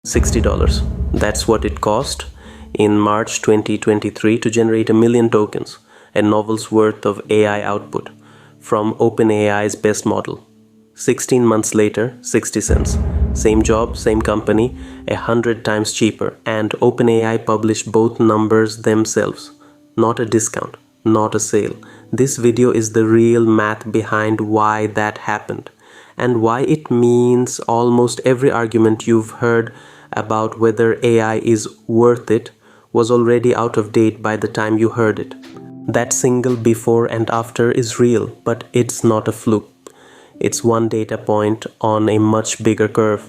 $60. That's what it cost in March 2023 to generate 1 million tokens, a novel's worth of AI output from OpenAI's best model. 16 months later, 60 cents. Same job, same company, 100 times cheaper, and OpenAI published both numbers themselves. Not a discount, not a sale. This video is the real math behind why that happened, and why it means almost every argument you've heard about whether AI is worth it was already out of date by the time you heard it. That single before and after is real, but it's not a fluke. It's one data point on a much bigger curve.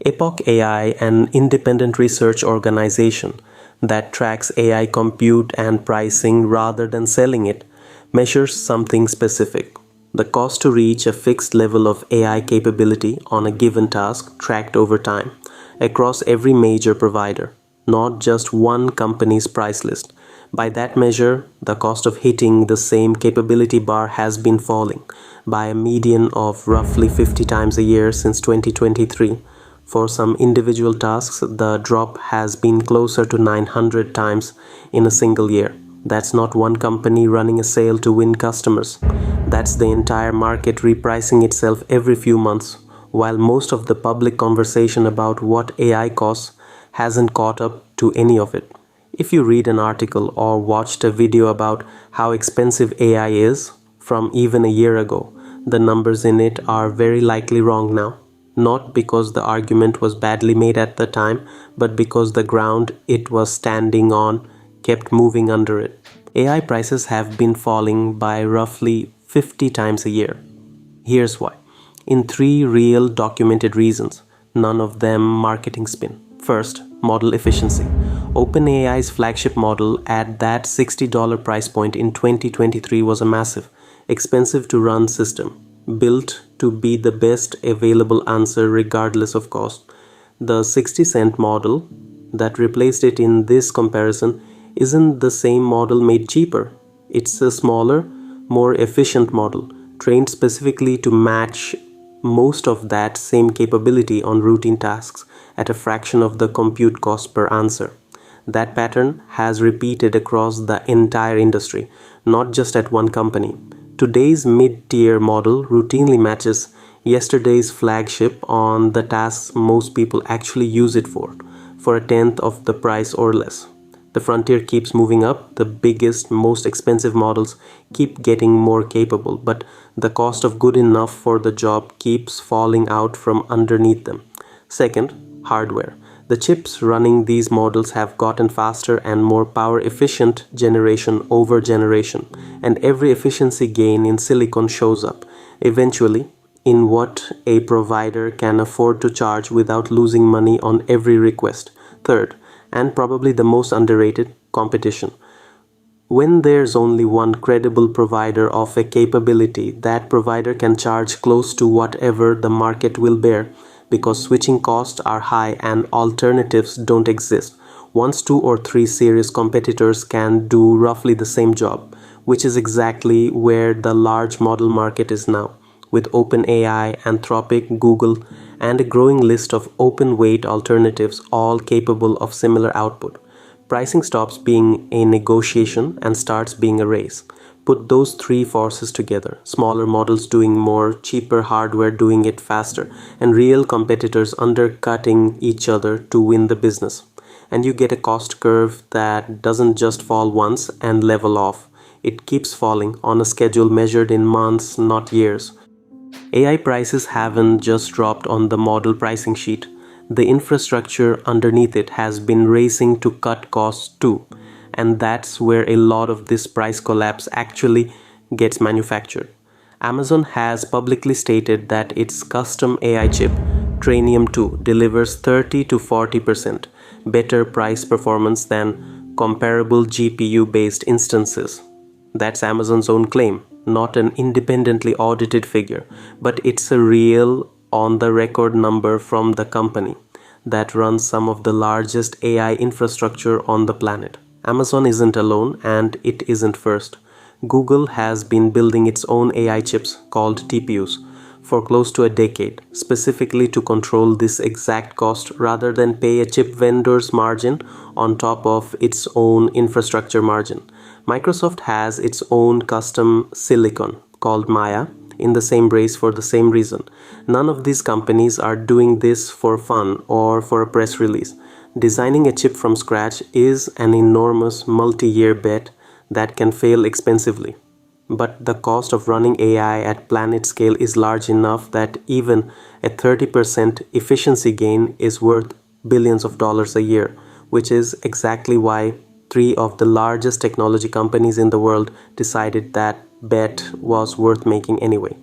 Epoch AI, an independent research organization that tracks AI compute and pricing rather than selling it, measures something specific. The cost to reach a fixed level of AI capability on a given task tracked over time across every major provider, not just one company's price list. By that measure, the cost of hitting the same capability bar has been falling by a median of roughly 50 times a year since 2023. For some individual tasks, the drop has been closer to 900 times in a single year. That's not one company running a sale to win customers. That's the entire market repricing itself every few months, while most of the public conversation about what AI costs hasn't caught up to any of it. If you read an article or watched a video about how expensive AI is from even a year ago, the numbers in it are very likely wrong now. Not because the argument was badly made at the time, but because the ground it was standing on kept moving under it. AI prices have been falling by roughly 50 times a year. Here's why. In 3 real documented reasons, none of them marketing spin. First, model efficiency. OpenAI's flagship model at that $60 price point in 2023 was a massive, expensive to run system, built to be the best available answer regardless of cost. The 60-cent model that replaced it in this comparison isn't the same model made cheaper. It's a smaller, more efficient model, trained specifically to match most of that same capability on routine tasks at a fraction of the compute cost per answer. That pattern has repeated across the entire industry, not just at one company. Today's mid-tier model routinely matches yesterday's flagship on the tasks most people actually use it for a tenth of the price or less. The frontier keeps moving up. The biggest, most expensive models keep getting more capable, but the cost of good enough for the job keeps falling out from underneath them. Second, hardware. The chips running these models have gotten faster and more power efficient generation over generation, and every efficiency gain in silicon shows up, eventually, in what a provider can afford to charge without losing money on every request. Third, and probably the most underrated, competition. When there's only one credible provider of a capability, that provider can charge close to whatever the market will bear, because switching costs are high and alternatives don't exist. Once 2 or 3 serious competitors can do roughly the same job, which is exactly where the large model market is now, with OpenAI, Anthropic, Google, and a growing list of open-weight alternatives all capable of similar output. Pricing stops being a negotiation and starts being a race. Put those 3 forces together, smaller models doing more, cheaper hardware doing it faster, and real competitors undercutting each other to win the business. And you get a cost curve that doesn't just fall once and level off. It keeps falling on a schedule measured in months, not years. AI prices haven't just dropped on the model pricing sheet. The infrastructure underneath it has been racing to cut costs too. And that's where a lot of this price collapse actually gets manufactured. Amazon has publicly stated that its custom AI chip, Trainium 2, delivers 30 to 40% better price performance than comparable GPU-based instances. That's Amazon's own claim, not an independently audited figure, but it's a real on-the-record number from the company that runs some of the largest AI infrastructure on the planet. Amazon isn't alone, and it isn't first. Google has been building its own AI chips called TPUs for close to a decade, specifically to control this exact cost rather than pay a chip vendor's margin on top of its own infrastructure margin. Microsoft has its own custom silicon called Maya in the same race for the same reason. None of these companies are doing this for fun or for a press release. Designing a chip from scratch is an enormous multi-year bet that can fail expensively. But the cost of running AI at planet scale is large enough that even a 30% efficiency gain is worth billions of dollars a year, which is exactly why three of the largest technology companies in the world decided that bet was worth making anyway.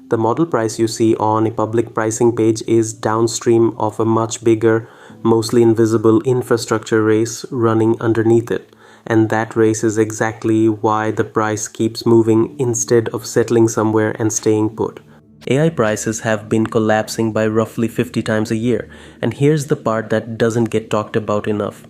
The model price you see on a public pricing page is downstream of a much bigger, mostly invisible infrastructure race running underneath it. And that race is exactly why the price keeps moving instead of settling somewhere and staying put. AI prices have been collapsing by roughly 50 times a year, and here's the part that doesn't get talked about enough.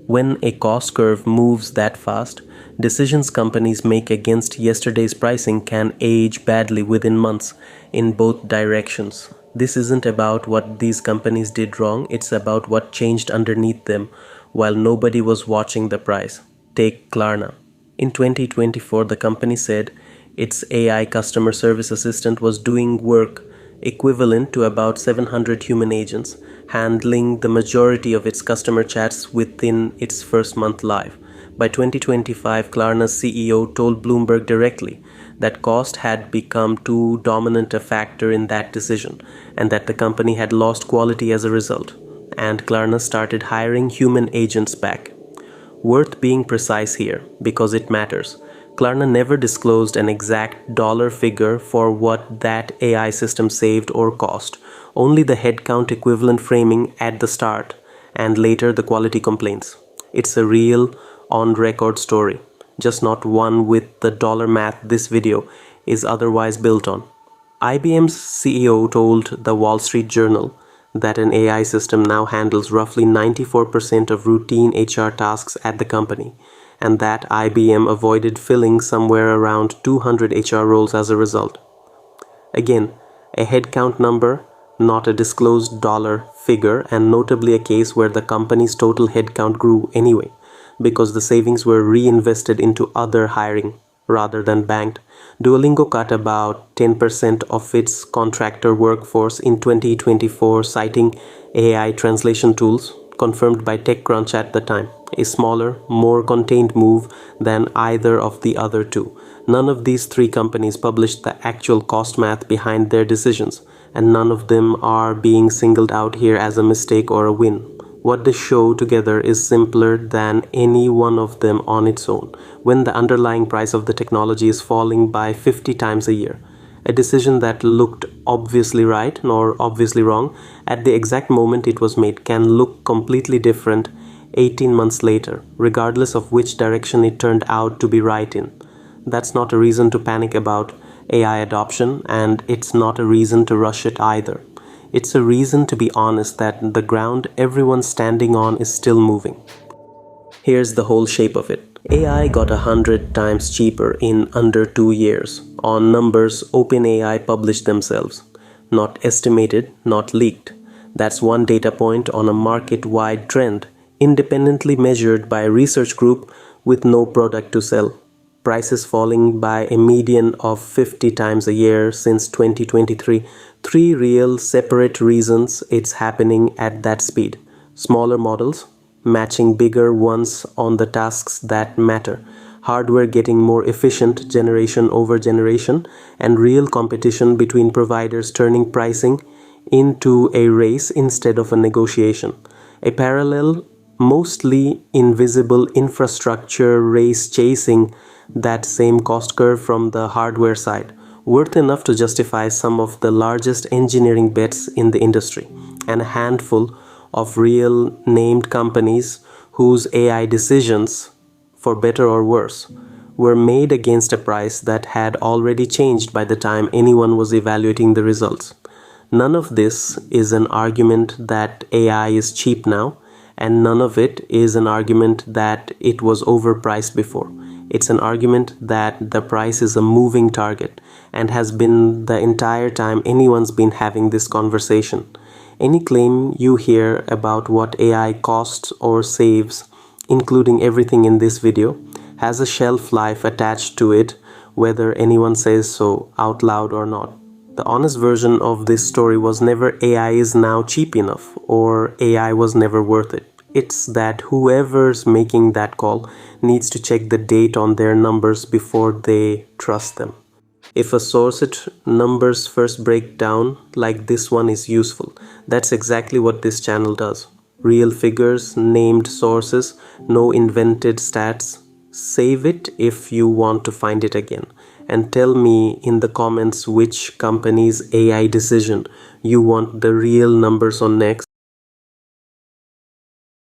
When a cost curve moves that fast, decisions companies make against yesterday's pricing can age badly within months in both directions. This isn't about what these companies did wrong, it's about what changed underneath them while nobody was watching the price. Take Klarna. In 2024, the company said its AI customer service assistant was doing work equivalent to about 700 human agents, handling the majority of its customer chats within its first month live. By 2025, Klarna's CEO told Bloomberg directly that cost had become too dominant a factor in that decision, and that the company had lost quality as a result, and Klarna started hiring human agents back. Worth being precise here, because it matters. Klarna never disclosed an exact dollar figure for what that AI system saved or cost, only the headcount equivalent framing at the start, and later the quality complaints. It's a real, on-record story, just not one with the dollar math this video is otherwise built on. IBM's CEO told the Wall Street Journal that an AI system now handles roughly 94% of routine HR tasks at the company, and that IBM avoided filling somewhere around 200 HR roles as a result. Again, a headcount number, not a disclosed dollar figure, and notably a case where the company's total headcount grew anyway, because the savings were reinvested into other hiring rather than banked. Duolingo cut about 10% of its contractor workforce in 2024, citing AI translation tools, confirmed by TechCrunch at the time. A smaller, more contained move than either of the other two. None of these three companies published the actual cost math behind their decisions, and none of them are being singled out here as a mistake or a win. What they show together is simpler than any one of them on its own, when the underlying price of the technology is falling by 50 times a year. A decision that looked obviously right nor obviously wrong at the exact moment it was made can look completely different 18 months later, regardless of which direction it turned out to be right in. That's not a reason to panic about AI adoption, and it's not a reason to rush it either. It's a reason to be honest that the ground everyone's standing on is still moving. Here's the whole shape of it. AI got 100 times cheaper in under 2 years on numbers OpenAI published themselves. Not estimated, not leaked. That's one data point on a market-wide trend, independently measured by a research group with no product to sell. Prices falling by a median of 50 times a year since 2023. Three real separate reasons it's happening at that speed. Smaller models, matching bigger ones on the tasks that matter. Hardware getting more efficient generation over generation, and real competition between providers turning pricing into a race instead of a negotiation. A parallel, mostly invisible infrastructure race chasing that same cost curve from the hardware side, worth enough to justify some of the largest engineering bets in the industry, and a handful of real named companies whose AI decisions, for better or worse, were made against a price that had already changed by the time anyone was evaluating the results. None of this is an argument that AI is cheap now, and none of it is an argument that it was overpriced before. It's an argument that the price is a moving target and has been the entire time anyone's been having this conversation. Any claim you hear about what AI costs or saves, including everything in this video, has a shelf life attached to it, whether anyone says so out loud or not. The honest version of this story was never AI is now cheap enough or AI was never worth it. It's that whoever's making that call needs to check the date on their numbers before they trust them. If a sourced numbers first breakdown like this one is useful, that's exactly what this channel does. Real figures, named sources, no invented stats. Save it if you want to find it again. And tell me in the comments which company's AI decision you want the real numbers on next.